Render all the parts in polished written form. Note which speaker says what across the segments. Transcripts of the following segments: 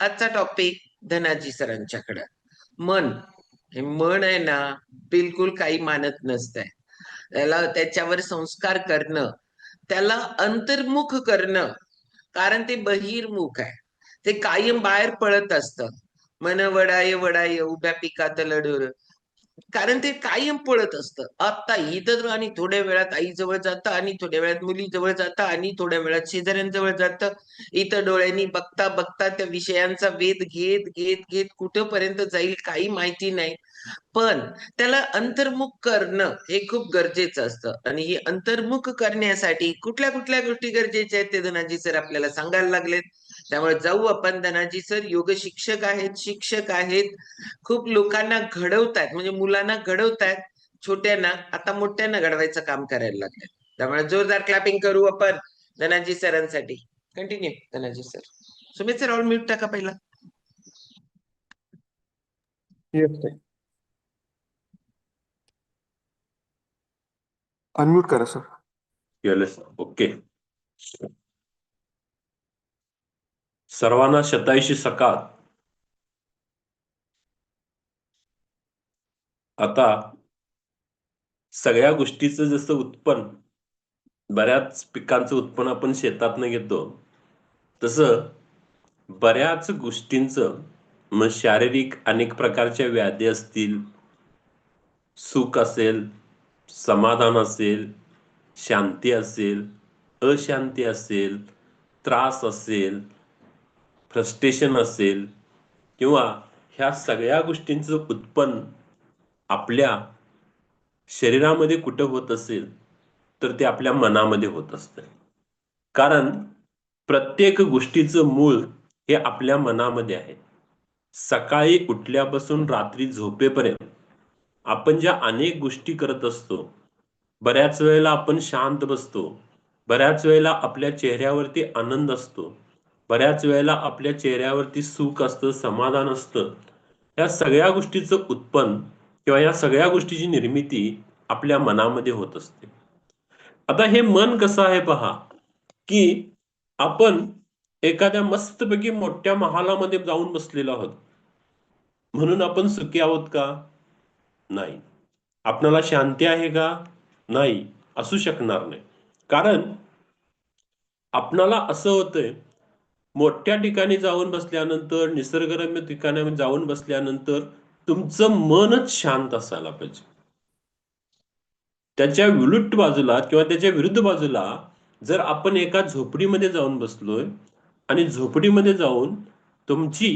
Speaker 1: आजचा टॉपिक धनाजी सरांच्याकडं. मन हे मन आहे ना, बिलकुल काही मानत नसतंय. त्याला त्याच्यावर संस्कार करणं, त्याला अंतर्मुख करणं, कारण ते बहिर्मुख आहे. ते कायम बाहेर पळत असतं. मन वडाय वडाय उभ्या पिकात लढूर, कारण ते कायम पळत असतं. आता इथं आणि थोड्या वेळात आईजवळ जातं आणि थोड्या वेळात मुलीजवळ जातं आणि थोड्या वेळात शेजाऱ्यांजवळ जातं. इथं डोळ्यांनी बघता बघता त्या विषयांचा वेध घेत घेत घेत कुठपर्यंत जाईल काही माहिती नाही. पण त्याला अंतर्मुख करणं हे खूप गरजेचं असतं आणि हे अंतर्मुख करण्यासाठी कुठल्या कुठल्या गोष्टी गरजेच्या आहेत ते धनाजी सर आपल्याला सांगायला लागलेत. त्यामुळे जाऊ आपण. धनाजी सर योग शिक्षक आहेत, शिक्षक आहेत, खूप लोकांना घडवतायत, म्हणजे मुलांना घडवतायत, छोट्यांना आता मोठ्यांना घडवायचं काम करायला लागले. त्यामुळे जोरदार क्लॅपिंग करू आपण धनाजी सरांसाठी. Continue Dhanaji sir. Sumit sir all mute टाका पहिला.
Speaker 2: अनम्यूट करा सर.
Speaker 3: केलं सर. ओके. सर्वांना शतायुषी सकाळ. आता सगळ्या गोष्टीचं जसं उत्पन्न, बऱ्याच पिकांचं उत्पन्न आपण शेतातनं घेतो, तसं बऱ्याच गोष्टींचं, मग शारीरिक अनेक प्रकारच्या व्याधी असतील, सुख असेल, समाधान असेल, शांती असेल, अशांती असेल, त्रास असेल, फ्रस्ट्रेशन असेल, किंवा ह्या सगळ्या गोष्टींचं उत्पन्न आपल्या शरीरामध्ये कुठं होत असेल तर ते आपल्या मनामध्ये होत असतं. कारण प्रत्येक गोष्टीचं मूळ हे आपल्या मनामध्ये आहे. सकाळी उठल्यापासून रात्री झोपेपर्यंत आपण ज्या अनेक गोष्टी करत असतो, बऱ्याच वेळेला आपण शांत बसतो, बऱ्याच वेळेला आपल्या चेहऱ्यावरती आनंद असतो, बऱ्याच वेळेला आपल्या चेहऱ्यावरती सुख असतं, समाधान असतं. या सगळ्या गोष्टीचं उत्पन्न किंवा या सगळ्या गोष्टीची निर्मिती आपल्या मनामध्ये होत असते. आता हे मन कसं आहे पहा, की आपण एखाद्या मस्तपैकी मोठ्या महालामध्ये जाऊन बसलेलो आहोत म्हणून आपण सुखी आहोत का? नाही. आपल्याला शांती आहे का? नाही, असू शकणार नाही. कारण आपणाला असं होतंय, मोठ्या ठिकाणी जाऊन बसल्यानंतर, निसर्गरम्य ठिकाणी जाऊन बसल्यानंतर तुमचं मनच शांत असायला पाहिजे. त्याच्या विरुद्ध बाजूला किंवा त्याच्या विरुद्ध बाजूला जर आपण एका झोपडीमध्ये जाऊन बसलोय आणि झोपडीमध्ये जाऊन तुमची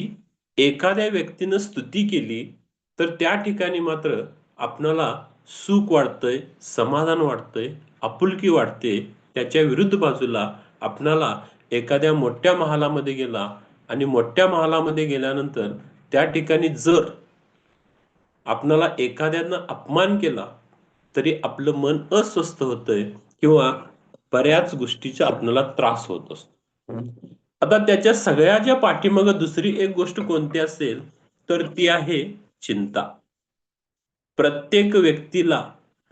Speaker 3: एखाद्या व्यक्तीनं स्तुती केली, तर त्या ठिकाणी मात्र आपणाला सुख वाटतंय, समाधान वाटतंय, आपुलकी वाटते. त्याच्या विरुद्ध बाजूला आपणाला एखाद्या मोठ्या महालामध्ये गेला आणि मोठ्या महालामध्ये गेल्यानंतर त्या ठिकाणी जर आपणाला एखाद्यानं अपमान केला तरी आपलं मन अस्वस्थ होतंय किंवा बऱ्याच गोष्टीचा आपल्याला त्रास होत असतो. आता त्याच्या सगळ्याच्या पाठीमागं दुसरी एक गोष्ट कोणती असेल तर ती आहे चिंता. प्रत्येक व्यक्तीला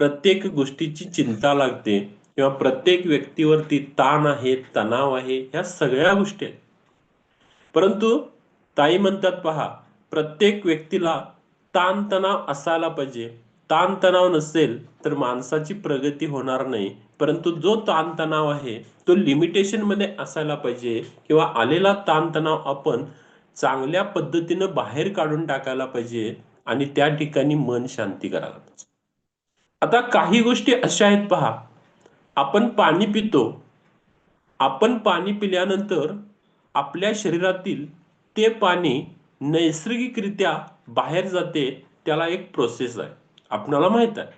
Speaker 3: प्रत्येक गोष्टीची चिंता लागते किंवा प्रत्येक व्यक्तीवरती ताण आहे, तणाव आहे, ह्या सगळ्या गोष्टी आहेत. परंतु ताई म्हणतात पहा, प्रत्येक व्यक्तीला ताणतणाव असायला पाहिजे. ताणतणाव नसेल तर माणसाची प्रगती होणार नाही. परंतु जो ताणतणाव आहे तो लिमिटेशन मध्ये असायला पाहिजे किंवा आलेला ताणतणाव आपण चांगल्या पद्धतीनं बाहेर काढून टाकायला पाहिजे आणि त्या ठिकाणी मन शांती करायला पाहिजे. आता काही गोष्टी अशा आहेत पहा, आपण पाणी पितो, आपण पाणी पिल्यानंतर आपल्या शरीरातील ते पाणी नैसर्गिकरित्या बाहेर जाते, त्याला एक प्रोसेस आहे, आपणाला माहित आहे.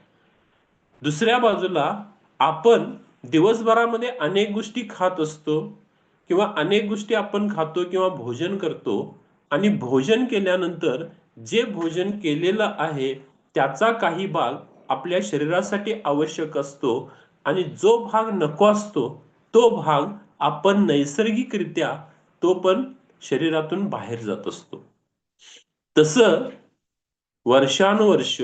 Speaker 3: दुसऱ्या बाजूला आपण दिवसभरामध्ये अनेक गोष्टी खात असतो किंवा अनेक गोष्टी आपण खातो किंवा भोजन करतो आणि भोजन केल्यानंतर जे भोजन केलेलं आहे त्याचा काही भाग आपल्या शरीरासाठी आवश्यक असतो आणि जो भाग नको असतो तो भाग आपण नैसर्गिकरित्या तो पण शरीरातून बाहेर जात असतो. तसं वर्षानुवर्ष,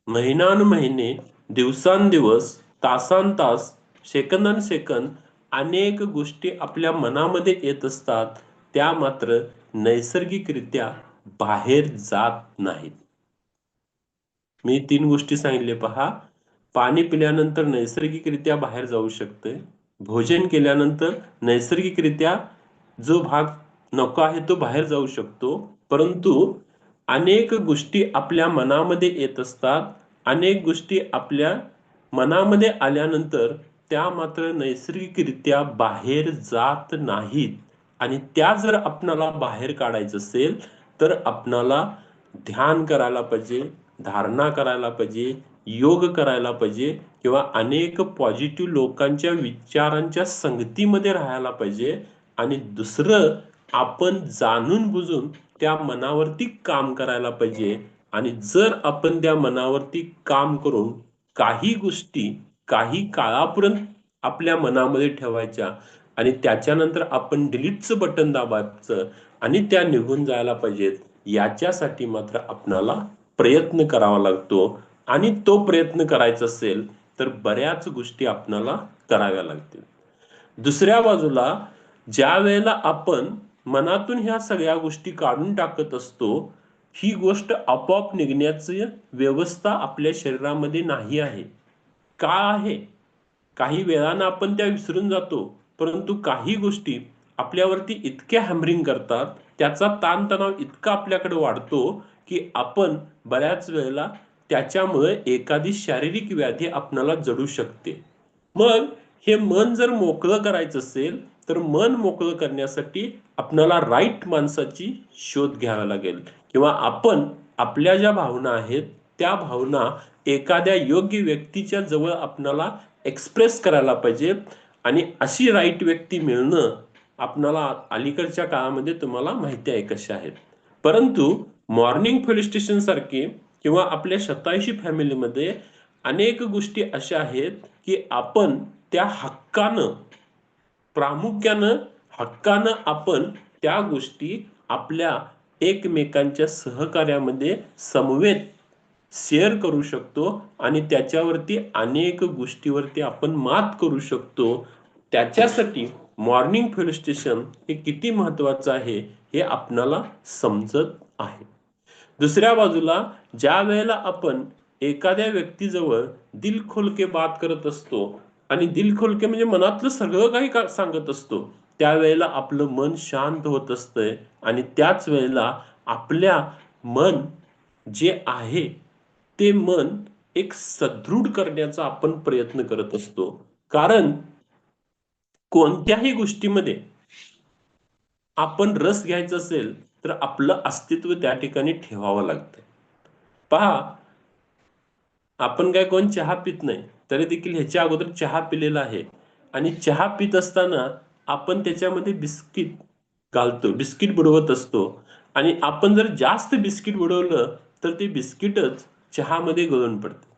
Speaker 3: महिन्यानुमहिने, दिवसांदिवस, तासांतास, सेकंदांसेकंद अनेक गोष्टी आपल्या मनामध्ये येत असतात. त्या मात्र नैसर्गिकरित्या बाहेर जात नाहीत. मी 3 गोष्टी सांगितले पहा. पाणी पिल्यानंतर नैसर्गिकरित्या बाहेर जाऊ शकते. भोजन केल्यानंतर नैसर्गिकरित्या जो भाग नको आहे तो बाहेर जाऊ शकतो. परंतु अनेक गोष्टी आपल्या मनामध्ये येत असतात. अनेक गोष्टी आपल्या मनामध्ये आल्यानंतर त्या मात्र नैसर्गिकरित्या बाहेर जात नाहीत. आणि त्या जर आपणाला बाहेर काढायचं असेल तर आपणाला ध्यान करायला पाहिजे, धारणा करायला पाहिजे, योग करायला पाहिजे किंवा अनेक पॉझिटिव्ह लोकांच्या विचारांच्या संगतीमध्ये राहायला पाहिजे. आणि दुसरं, आपण जाणून बुजून त्या मनावरती काम करायला पाहिजे. आणि जर आपण त्या मनावरती काम करून काही गोष्टी काही काळापर्यंत आपल्या मनामध्ये ठेवायच्या आणि त्याच्यानंतर आपण डिलीटचं बटन दाबायचं आणि त्या निघून जायला पाहिजेत, याच्यासाठी मात्र आपणाला प्रयत्न करावा लागतो. आणि तो प्रयत्न करायचा असेल तर बऱ्याच गोष्टी आपणाला कराव्या लागतील. दुसऱ्या बाजूला ज्या वेळेला आपण मनातून ह्या सगळ्या गोष्टी काढून टाकत असतो, ही गोष्ट आपोआप निघण्याची व्यवस्था आपल्या शरीरामध्ये नाही आहे. का आहे? काही वेळानं आपण त्या विसरून जातो, परंतु काही गोष्टी आपल्यावरती इतक्या हॅमरिंग करतात, त्याचा ताणतणाव इतका आपल्याकडे वाढतो की आपण बऱ्याच वेळेला त्याच्यामुळे एखादी शारीरिक व्याधी आपल्याला जडू शकते. मग हे मन जर मोकळं करायचं असेल तर मन मोकळं करण्यासाठी आपल्याला राईट माणसाची शोध घ्यावा लागेल किंवा आपण आपल्या ज्या भावना आहेत त्या भावना एखाद्या योग्य व्यक्तीच्या जवळ आपल्याला एक्सप्रेस करायला पाहिजे. आणि अशी राईट व्यक्ती मिळणं आपल्याला अलीकडच्या काळामध्ये तुम्हाला माहिती आहे कशा आहेत. परंतु मॉर्निंग पोलीस स्टेशन सारखे किंवा आपल्या 87 फॅमिलीमध्ये अनेक गोष्टी अशा आहेत की आपण त्या हक्कानं प्रामुख्यानं हक्कानं आपण त्या गोष्टी आपल्या एकमेकांच्या सहकार्यामध्ये समवेत शेअर करू शकतो आणि त्याच्यावरती अनेक गोष्टीवरती आपण मात करू शकतो. त्याच्यासाठी मॉर्निंग पोलीस स्टेशन हे किती महत्वाचं आहे हे आपणाला समजत आहे. दुसऱ्या बाजूला ज्या वेळेला आपण एखाद्या व्यक्तीजवळ दिल खोल के बात करत असतो आणि दिल खोल के म्हणजे मनातलं सगळं काही सांगत असतो, त्यावेळेला आपलं मन शांत होत असतंय आणि त्याच वेळेला आपल्या मन जे आहे ते मन एक सदृढ करण्याचा आपण प्रयत्न करत असतो. कारण कोणत्याही गोष्टीमध्ये आपण रस घ्यायचा असेल तर आपलं अस्तित्व त्या ठिकाणी ठेवावं लागतं. पहा, आपण काय कोण चहा पित नाही तरी देखील ह्याच्या अगोदर चहा पिलेला आहे. आणि चहा पित असताना आपण त्याच्यामध्ये बिस्किट घालतो, बिस्किट बुडवत असतो. आणि आपण जर जास्त बिस्किट बुडवलं तर ते बिस्किटच चहामध्ये गळून पडते.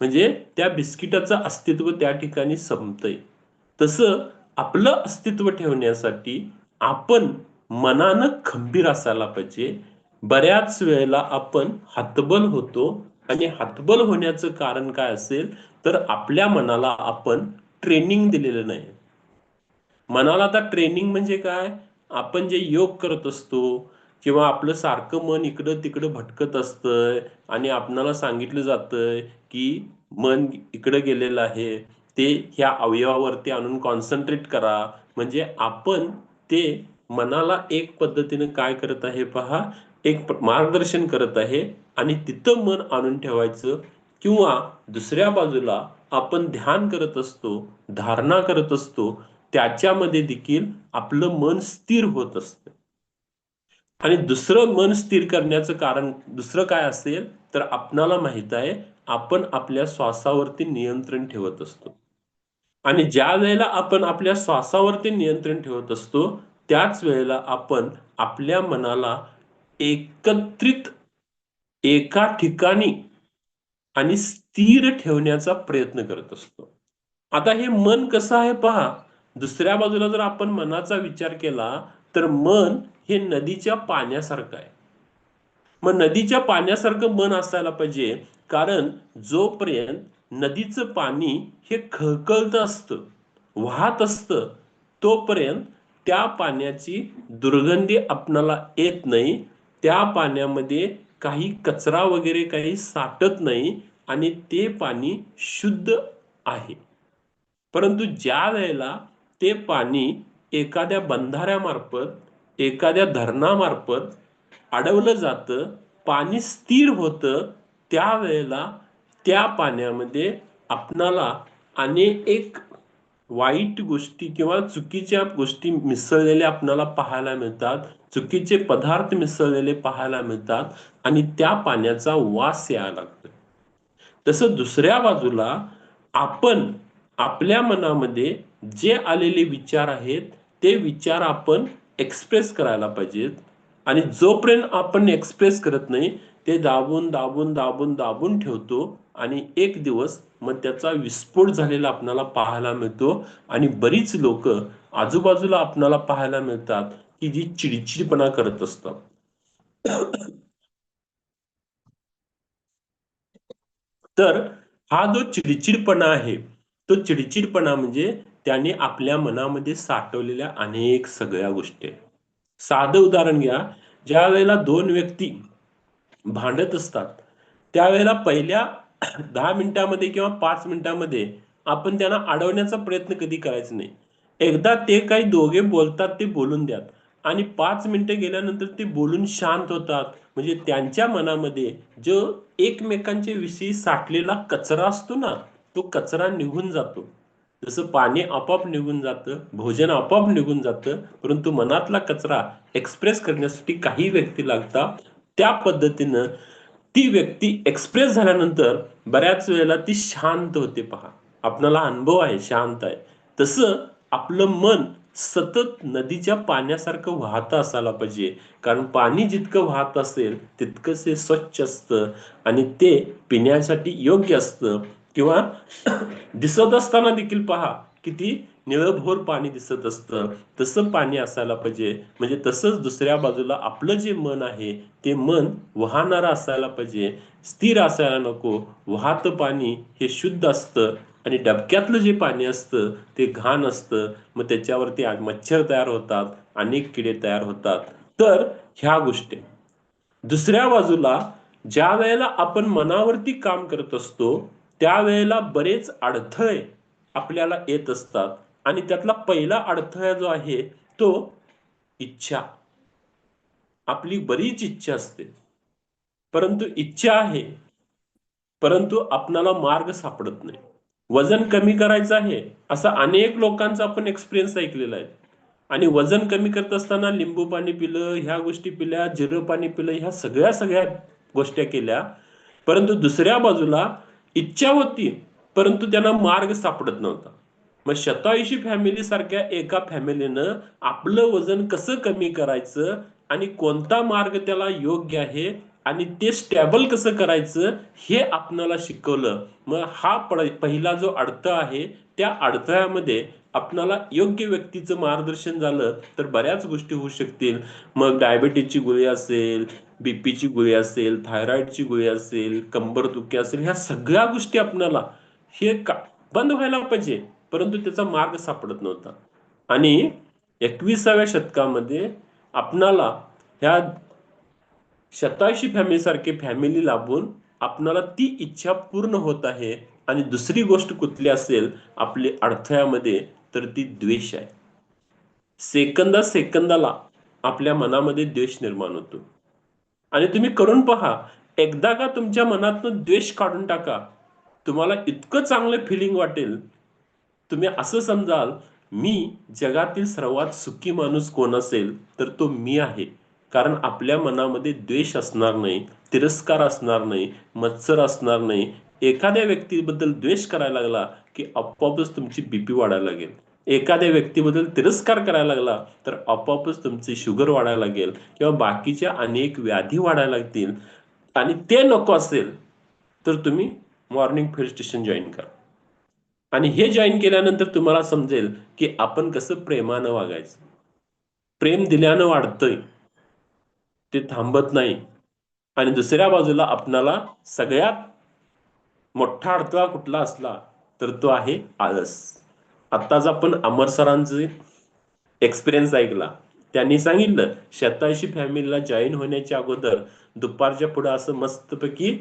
Speaker 3: म्हणजे त्या बिस्किटाचं अस्तित्व त्या ठिकाणी संपतंय. तसं आपलं अस्तित्व ठेवण्यासाठी आपण मनानं खंबीर असायला पाहिजे. बऱ्याच वेळेला आपण हतबल होतो आणि हतबल होण्याचं कारण काय असेल तर आपल्या मनाला आपण ट्रेनिंग दिलेलं नाही. मनाला आता ट्रेनिंग म्हणजे काय? आपण जे योग करत असतो किंवा आपलं सारखं मन इकडं तिकडं भटकत असतंय आणि आपणाला सांगितलं जातंय की मन इकडं गेलेलं आहे, ते ह्या अवयवावरती आणून कॉन्सन्ट्रेट करा. म्हणजे आपण ते मनाला एक पद्धतीने काय करत आहे पहा, एक मार्गदर्शन करत आहे आणि तिथं मन आणून ठेवायचं. किंवा दुसऱ्या बाजूला आपण ध्यान करत असतो, धारणा करत असतो, त्याच्यामध्ये देखील आपलं मन स्थिर होत असतं. आणि दुसरं मन स्थिर करण्याचं कारण दुसरं काय असेल तर आपणाला माहित आहे, आपण आपल्या श्वासावरती नियंत्रण ठेवत असतो. आणि ज्या वेळेला आपण आपल्या श्वासावरती नियंत्रण ठेवत असतो त्याच वेळेला आपण आपल्या मनाला एकत्रित एका ठिकाणी आणि स्थिर ठेवण्याचा प्रयत्न करत असतो. आता हे मन कसं आहे पहा, दुसऱ्या बाजूला जर आपण मनाचा विचार केला तर मन हे नदीच्या पाण्यासारखं आहे. मग नदीच्या पाण्यासारखं मन असायला पाहिजे. कारण जोपर्यंत नदीचं पाणी हे खळखळत असतं, वाहत असतं, तोपर्यंत त्या पाण्याची दुर्गंधी आपणाला येत नाही, त्या पाण्यामध्ये काही कचरा वगैरे काही साठत नाही आणि ते पाणी शुद्ध आहे. परंतु ज्या वेळेला ते पाणी एखाद्या बंधाऱ्यामार्फत एखाद्या धरणामार्फत अडवलं जातं, पाणी स्थिर होतं, त्यावेळेला त्या पाण्यामध्ये आपणाला अनेक वाईट गोष्टी किंवा चुकीच्या गोष्टी मिसळलेल्या आपल्याला पाहायला मिळतात, चुकीचे पदार्थ मिसळलेले पाहायला मिळतात आणि त्या पाण्याचा वास यायला लागतो. तसं दुसऱ्या बाजूला आपण आपल्या मनामध्ये जे आलेले विचार आहेत ते विचार आपण एक्सप्रेस करायला पाहिजेत आणि जोपर्यंत आपण एक्सप्रेस करत नाही ते दाबून दाबून दाबून दाबून ठेवतो आणि एक दिवस मग त्याचा विस्फोट झालेला आपल्याला पाहायला मिळतो आणि बरीच लोक आजूबाजूला आपल्याला पाहायला मिळतात की जी चिडचिडपणा करत असतात. तर हा जो चिडचिडपणा आहे तो चिडचिडपणा म्हणजे त्याने आपल्या मनामध्ये साठवलेल्या अनेक सगळ्या गोष्टी आहेत. साधं उदाहरण घ्या, ज्या वेळेला दोन व्यक्ती भांडत असतात त्यावेळेला पहिल्या 10 मिनिटामध्ये किंवा 5 मिनिटामध्ये आपण त्यांना अडवण्याचा प्रयत्न कधी करायचा नाही. एकदा ते काही दोघे बोलतात ते बोलून द्यात आणि 5 मिनिटं गेल्यानंतर ते बोलून शांत होतात. म्हणजे त्यांच्या मनामध्ये जो एकमेकांच्या विषयी साठलेला कचरा असतो ना, तो कचरा निघून जातो. जसं पाणी आपोआप निघून जातं, भोजन आपोआप निघून जातं, परंतु मनातला कचरा एक्सप्रेस करण्यासाठी काही व्यक्ती लागतात. त्या पद्धतीनं ती व्यक्ती एक्सप्रेस झाल्यानंतर बऱ्याच वेळेला ती शांत होते पहा. आपल्याला अनुभव आहे, शांत आहे. तसं आपलं मन सतत नदीच्या पाण्यासारखं वाहत असायला पाहिजे. कारण पाणी जितकं वाहत असेल तितकंच ते स्वच्छ असतं आणि ते पिण्यासाठी योग्य असतं. किंवा दिसत असताना देखील पहा किती निळभोर पाणी दिसत असतं. तसं पाणी असायला पाहिजे. म्हणजे तसंच दुसऱ्या बाजूला आपलं जे मन आहे ते मन वाहणारं असायला पाहिजे, स्थिर असायला नको. वाहतं पाणी हे शुद्ध असतं आणि डबक्यातलं जे पाणी असतं ते घाण असतं. मग त्याच्यावरती मच्छर तयार होतात, अनेक किडे तयार होतात. तर ह्या गोष्टी. दुसऱ्या बाजूला ज्या वेळेला आपण मनावरती काम करत असतो त्यावेळेला बरेच अडथळे आपल्याला येत असतात आणि त्यातला पहिला अडथळा जो आहे तो इच्छा. आपली बरीच इच्छा असते, परंतु इच्छा आहे, परंतु आपणाला मार्ग सापडत नाही. वजन कमी करायचं आहे असा अनेक लोकांचा आपण एक्सपिरियन्स ऐकलेला आहे आणि वजन कमी करत असताना लिंबू पाणी पिलं, ह्या गोष्टी पिल्या, जिरं पाणी पिलं, ह्या सगळ्या सगळ्या गोष्टी केल्या, परंतु दुसऱ्या बाजूला इच्छा होती परंतु त्यांना मार्ग सापडत नव्हता. मग शतायुषी फॅमिली सारख्या एका फॅमिलीनं आपलं वजन कसं कमी करायचं आणि कोणता मार्ग त्याला योग्य आहे आणि ते स्टेबल कसं करायचं हे आपणाला शिकवलं. मग हा पहिला जो अडथळा आहे त्या अडथळ्यामध्ये आपणाला योग्य व्यक्तीचं मार्गदर्शन झालं तर बऱ्याच गोष्टी होऊ शकतील. मग डायबिटीजची गोळी असेल, बीपीची गोळी असेल, थायरॉइडची गोळी असेल, कंबरदुखी असेल, ह्या सगळ्या गोष्टी आपणाला हे बंद व्हायला पाहिजे, परंतु त्याचा मार्ग सापडत नव्हता. आणि 21व्या शतकामध्ये आपणाला ह्या शतायुषी फॅमिली सारखी फॅमिली लाभून आपणाला ती इच्छा पूर्ण होत आहे. आणि दुसरी गोष्ट कुठली असेल आपली अडथळ्यामध्ये तर ती द्वेष आहे. सेकंदा सेकंदाला आपल्या मनामध्ये द्वेष निर्माण होतो आणि तुम्ही करून पहा, एकदा का तुमच्या मनातून द्वेष काढून टाका, तुम्हाला इतकं चांगलं फिलिंग वाटेल. तुम्ही असं समजाल, मी जगातील सर्वात सुखी माणूस कोण असेल तर तो मी आहे. कारण आपल्या मनामध्ये द्वेष असणार नाही, तिरस्कार असणार नाही, मत्सर असणार नाही. एखाद्या व्यक्तीबद्दल द्वेष करायला लागला की आपोआपच तुमची बीपी वाढायला लागेल. एखाद्या व्यक्तीबद्दल तिरस्कार करायला लागला तर आपोआपच तुमची शुगर वाढायला लागेल किंवा बाकीच्या अनेक व्याधी वाढायला लागतील. आणि ते नको असेल तर तुम्ही मॉर्निंग फील्ड स्टेशन जॉईन करा आणि हे जॉईन केल्यानंतर तुम्हाला समजेल की आपण कसं प्रेमानं वागायचं. प्रेम दिल्यानं वाढतंय, ते थांबत नाही. आणि दुसऱ्या बाजूला आपणाला सगळ्यात मोठा अडथळा कुठला असला तर तो आहे आळस. आत्ताच आपण अमर सरांचे एक्सपिरियन्स ऐकला. त्यांनी सांगितलं 87 फॅमिलीला जॉईन होण्याच्या अगोदर दुपारच्या पुढे असं मस्तपैकी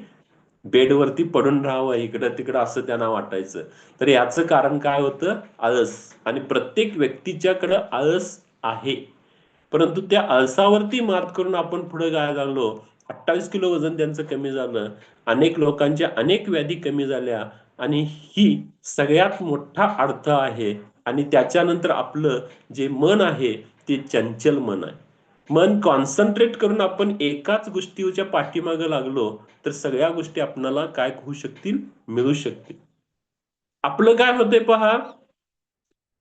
Speaker 3: बेडवरती पडून राहावं इकडं तिकडं असं त्यांना वाटायचं. तर याचं कारण काय होतं? आळस. आणि प्रत्येक व्यक्तीच्याकडं आळस आहे. परंतु त्या आळसावरती मात करून आपण पुढे काय लागलो, 28 किलो वजन त्यांचं कमी झालं, अनेक लोकांच्या अनेक व्याधी कमी झाल्या. आणि ही सगळ्यात मोठा अडथळा आहे. आणि त्याच्यानंतर आपलं जे मन आहे ते चंचल मन आहे. मन कॉन्सन्ट्रेट करून आपण एकाच गोष्टीच्या पाठीमागे लागलो तर सगळ्या गोष्टी आपल्याला काय होऊ शकतील, मिळू शकतील. आपलं काय होतंय पहा,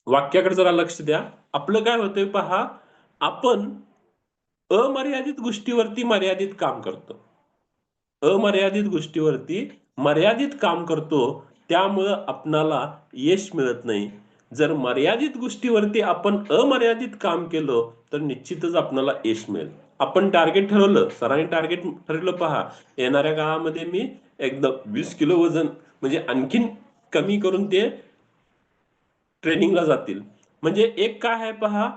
Speaker 3: वाक्याकडे जरा लक्ष द्या. आपलं काय होतंय पहा, आपण अमर्यादित गोष्टीवरती मर्यादित काम करतो. अमर्यादित गोष्टीवरती मर्यादित काम करतो, त्यामुळं आपणाला यश मिळत नाही. जर मर्यादित गोष्टीवरती आपण अमर्यादित काम केलं तर निश्चितच आपल्याला यश मिळेल. आपण टार्गेट ठरवलं, सरांनी टार्गेट ठरवलं पहा, येणाऱ्या काळामध्ये मी एकदम 20 किलो वजन म्हणजे आणखीन कमी करून ते ट्रेनिंगला जातील. म्हणजे एक काय आहे पहा,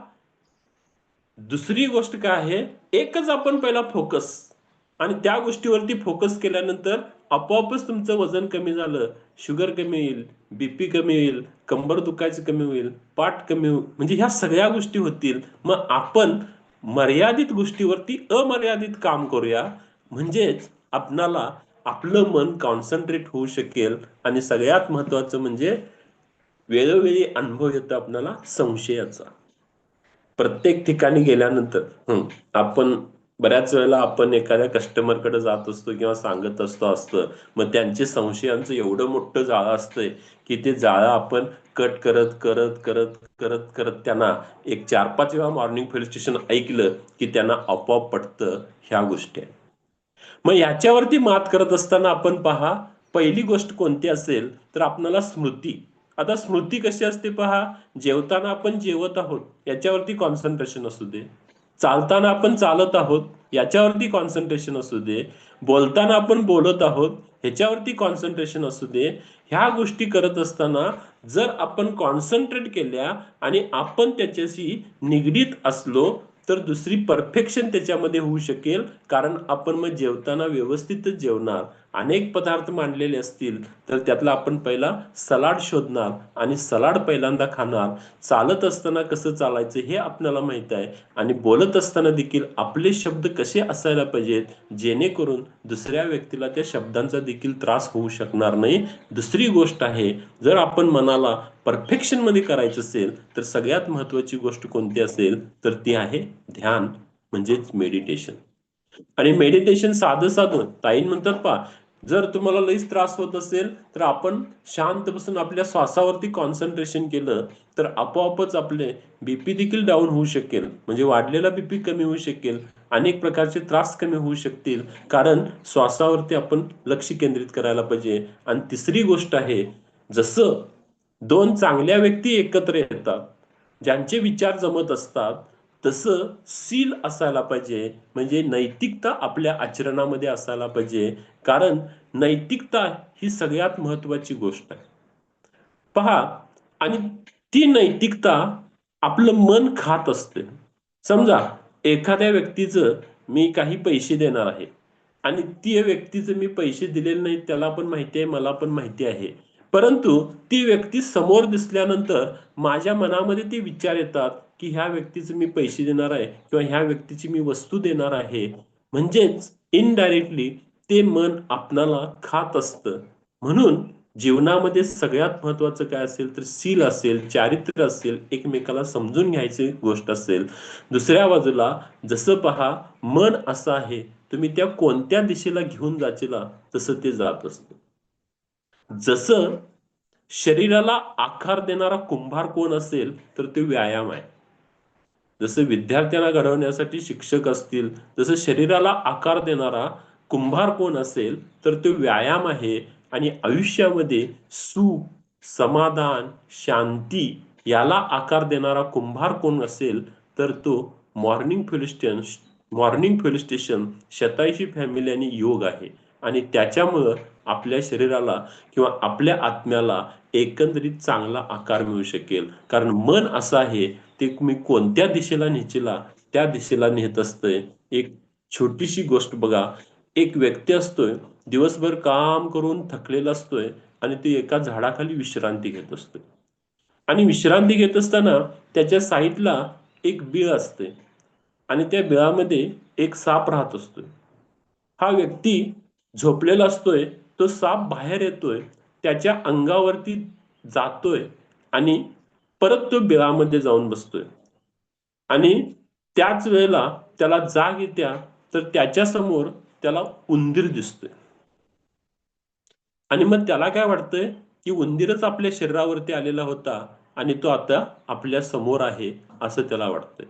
Speaker 3: दुसरी गोष्ट काय आहे, एकच आपण पहिला फोकस आणि त्या गोष्टीवरती फोकस केल्यानंतर आपोआपच तुमचं वजन कमी झालं, शुगर कमी होईल, बीपी कमी होईल, कंबर दुखायचं कमी होईल, पाठ कमी होईल, म्हणजे ह्या सगळ्या गोष्टी होतील. मग आपण मर्यादित गोष्टीवरती अमर्यादित काम करूया, म्हणजेच आपणाला आपलं मन कॉन्सन्ट्रेट होऊ शकेल. आणि सगळ्यात महत्वाचं म्हणजे वेळोवेळी अनुभव येतो आपल्याला संशयाचा. प्रत्येक ठिकाणी गेल्यानंतर आपण बऱ्याच वेळेला आपण एखाद्या कस्टमरकडे जात असतो किंवा सांगत असतं, मग त्यांचे संशयांचं एवढं मोठं जाळं असतंय की ते जाळं आपण कट करत करत करत करत करत त्यांना एक 4-5 वेळा मॉर्निंग पोलीस स्टेशन ऐकलं की त्यांना आपोआप पटतं ह्या गोष्टी. मग याच्यावरती मात करत असताना आपण पहा, पहिली गोष्ट कोणती असेल तर आपल्याला स्मृती. आता स्मृती कशी असते पहा, जेवताना आपण जेवत आहोत याच्यावरती कॉन्सन्ट्रेशन असू दे, चालताना आपण चालत आहोत याच्यावरती कॉन्सन्ट्रेशन असू दे, बोलताना आपण बोलत आहोत ह्याच्यावरती कॉन्सन्ट्रेशन असू दे. ह्या गोष्टी करत असताना जर आपण कॉन्सन्ट्रेट केल्या आणि आपण त्याच्याशी निगडीत असलो तर दुसरी परफेक्शन त्याच्यामध्ये होऊ शकेल. कारण आपण मग जेवताना व्यवस्थितच जेवणार. अनेक पदार्थ मांडलेले असतील तर त्यातला आपण पहिला सलाड शोधणार आणि सलाड पहिल्यांदा खाणार. चालत असताना कसं चालायचं हे आपल्याला माहित आहे. आणि बोलत असताना देखील आपले शब्द कसे असायला पाहिजेत जेणेकरून दुसऱ्या व्यक्तीला त्या शब्दांचा देखील त्रास होऊ शकणार नाही. दुसरी गोष्ट आहे, जर आपण मनाला परफेक्शन मध्ये करायचं असेल तर सगळ्यात महत्वाची गोष्ट कोणती असेल तर ती आहे ध्यान, म्हणजेच मेडिटेशन. आणि मेडिटेशन साधं साधं ताईन म्हणतात पहा, जर तुम्हाला लईच त्रास होत असेल तर आपण शांत बसून आपल्या श्वासावरती कॉन्सन्ट्रेशन केलं तर आपोआपच आपले बीपी देखील डाऊन होऊ शकेल, म्हणजे वाढलेला बीपी कमी होऊ शकेल, अनेक प्रकारचे त्रास कमी होऊ शकतील. कारण श्वासावरती आपण लक्ष केंद्रित करायला पाहिजे. आणि तिसरी गोष्ट आहे, जसं दोन चांगल्या व्यक्ती एकत्र येतात, ज्यांचे विचार जमत असतात, तसं सील असायला पाहिजे, म्हणजे नैतिकता आपल्या आचरणामध्ये असायला पाहिजे. कारण नैतिकता ही सगळ्यात महत्वाची गोष्ट आहे पहा. आणि ती नैतिकता आपलं मन खात असते. समजा एखाद्या व्यक्तीचं मी काही पैसे देणार आहे आणि ती व्यक्तीचं मी पैसे दिलेले नाहीत, त्याला पण माहिती आहे, मला पण माहिती आहे. परंतु ती व्यक्ती समोर दिसल्यानंतर माझ्या मनामध्ये ते विचार येतात की ह्या व्यक्तीचं मी पैसे देणार आहे किंवा ह्या व्यक्तीची मी वस्तू देणार आहे. म्हणजेच इनडायरेक्टली ते मन आपणाला खात असतं. म्हणून जीवनामध्ये सगळ्यात महत्वाचं काय असेल तर सील असेल, चारित्र्य असेल, एकमेकाला समजून घ्यायची गोष्ट असेल. दुसऱ्या बाजूला जसं पहा, मन असं आहे, तुम्ही त्या कोणत्या दिशेला घेऊन जाचीला तसं ते जात असतं. जसं शरीराला आकार देणारा कुंभार कोण असेल तर ते व्यायाम आहे. जसं विद्यार्थ्यांना घडवण्यासाठी शिक्षक असतील, तसं शरीराला आकार देणारा कुंभार कोण असेल तर तो व्यायाम आहे. आणि आयुष्यामध्ये सुख, समाधान, शांती याला आकार देणारा कुंभार कोण असेल तर तो मॉर्निंग फेलिस्टियन मॉर्निंग फेलिस्टेशन 87 फॅमिली आणि योग आहे. आणि त्याच्यामुळं आपल्या शरीराला किंवा आपल्या आत्म्याला एकंदरीत चांगला आकार मिळू शकेल. कारण मन असं आहे ते मी कोणत्या दिशेला नेचिला त्या दिशेला नेत असतंय. एक छोटीशी गोष्ट बघा, एक व्यक्ती असतोय, दिवसभर काम करून थकलेला असतोय आणि तो एका झाडाखाली विश्रांती घेत असतोय. आणि विश्रांती घेत असताना त्याच्या साईडला एक बिळ असते आणि त्या बिळामध्ये एक साप राहत असतोय. हा व्यक्ती झोपलेला असतोय, तो साप बाहेर येतोय, त्याच्या अंगावरती जातोय आणि परत तो बिळामध्ये जाऊन बसतोय. आणि त्याच वेळेला त्याला जाग येत्या, तर त्याच्या समोर त्याला उंदीर दिसतोय. आणि मग त्याला काय वाटतंय, की उंदीरच आपल्या शरीरावरती आलेला होता आणि तो आता आपल्या समोर आहे, असं त्याला वाटतंय.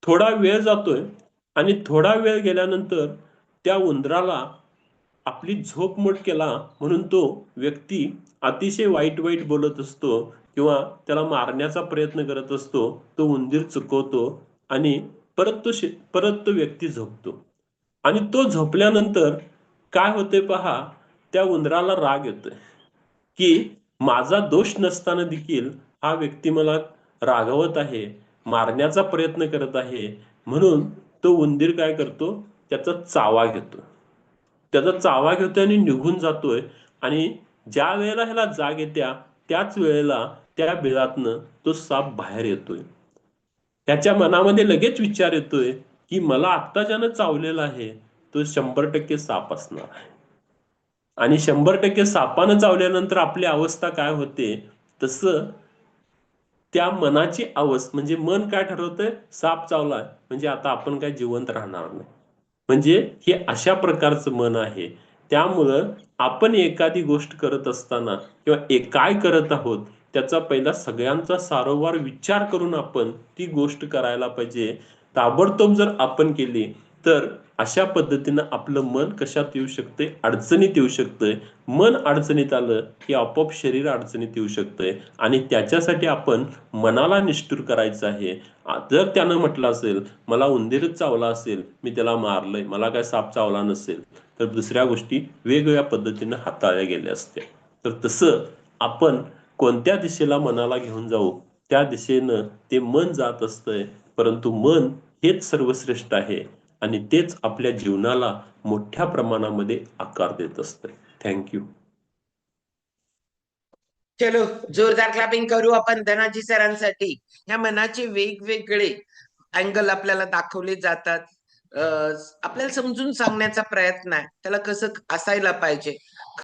Speaker 3: थोडा वेळ जातोय आणि थोडा वेळ गेल्यानंतर त्या उंदराला आपली झोप मोड केला म्हणून तो व्यक्ती अतिशय वाईट वाईट बोलत असतो किंवा त्याला मारण्याचा प्रयत्न करत असतो. तो उंदीर चुकवतो आणि परत तो व्यक्ती झोपतो. आणि तो झोपल्यानंतर काय होते पहा, त्या उंदराला राग येतोय, की माझा दोष नसताना देखील हा व्यक्ती मला रागवत आहे, मारण्याचा प्रयत्न करत आहे. म्हणून तो उंदीर काय करतो, त्याचा चावा घेतो. त्याचा चावा घेतोय आणि निघून जातोय आणि ज्या वेळेला ह्याला जाग येत्या, त्याच वेळेला त्या बिळातनं तो साप बाहेर येतोय. त्याच्या मनामध्ये लगेच विचार येतोय, की मला आत्ता ज्यानं चावलेला आहे, तो 100% साप असणार आहे. आणि 100% सापानं चावल्यानंतर आपली अवस्था काय होते, तसं त्या मनाची म्हणजे मन काय ठरवतंय, साप चावलाय म्हणजे आता आपण काय जिवंत राहणार नाही. म्हणजे हे अशा प्रकारचं मन आहे. त्यामुळं आपण एखादी गोष्ट करत असताना किंवा काय करत आहोत, त्याचा पहिला सगळ्यांचा सारोवार विचार करून आपण ती गोष्ट करायला पाहिजे. ताबडतोब जर आपण केली, तर अशा पद्धतीनं आपलं मन कशात येऊ शकतंय, अडचणीत येऊ शकतंय. मन अडचणीत आलं, की आपोआप शरीर अडचणीत येऊ शकतंय आणि त्याच्यासाठी आपण मनाला निष्ठुर करायचं आहे. जर त्यानं म्हटलं असेल, मला उंदीरच चावला असेल, मी त्याला मारलंय, मला काय साप चावला नसेल, तर दुसऱ्या गोष्टी वेगवेगळ्या पद्धतीनं हाताळल्या गेल्या असत्या. तर तसं आपण कोणत्या दिशेला मनाला घेऊन जाऊ, त्या दिशेनं ते मन जात असतंय. परंतु मन हेच सर्वश्रेष्ठ आहे आणि तेच आपल्या जीवनाला मोठ्या प्रमाणामध्ये आकार देत असतंय. Thank you.
Speaker 1: चलो, जोरदार क्लॅपिंग करू आपण धनाजी सरांसाठी. ह्या मनाचे वेगवेगळे अँगल आपल्याला दाखवले जातात. आपल्याला समजून सांगण्याचा प्रयत्न आहे, त्याला कसं असायला पाहिजे.